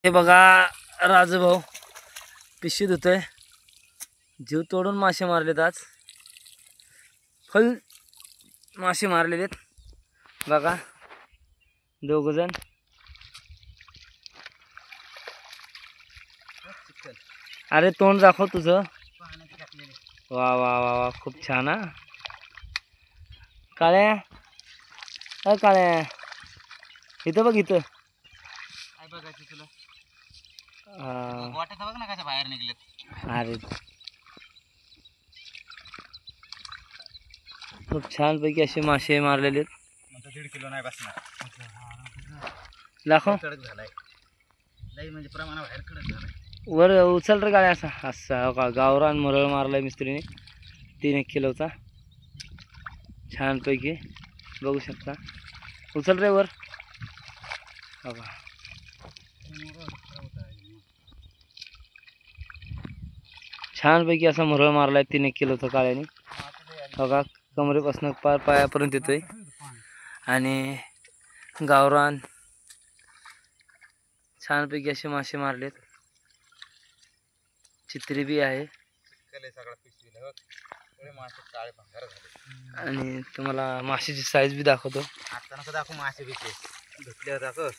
हे बघा राजू भाऊ पिशवी धुतोय. जीव तोडून मासे मारलेत आज. फुल मासे मारलेलेत बघा दोघ जण. अरे तोंड दाखव तुझं. वा वा वा वा खूप छान. हा काळ्या काळ्या इथं बघ इथं. काय बघायचं तुला? हा. वाटत बघ ना कशा बाहेर निघलेत. अरे खूप छान पैकी असे मासे मारलेले. 1.5 किलो नाही बसणार. दाखव. कडक झालाय लई म्हणजे प्रमाणाबाहेर कडक झालाय. वर उचल रे गाड्या. असा असा का गावरान मरळ मारलाय मिस्त्रीने 3 किलोचा. छान पैकी बघू शकता. उचल रे वर. बघा छान पैकी असा मरळ मारलाय 3 किलोचा काळ्याने. बघा कमरेपासून पार पायापर्यंत येतोय. आणि गावरान छानपैकी असे मासे मारलेत. चित्री बी आहे. सगळा पिशवीला बघ थोडे मासे काळे भंगार झाले. आणि तुम्हाला माशाची साईज बी दाखवतो. आता नको दाखवू मासे बिचे धुतल्यावर दाखव.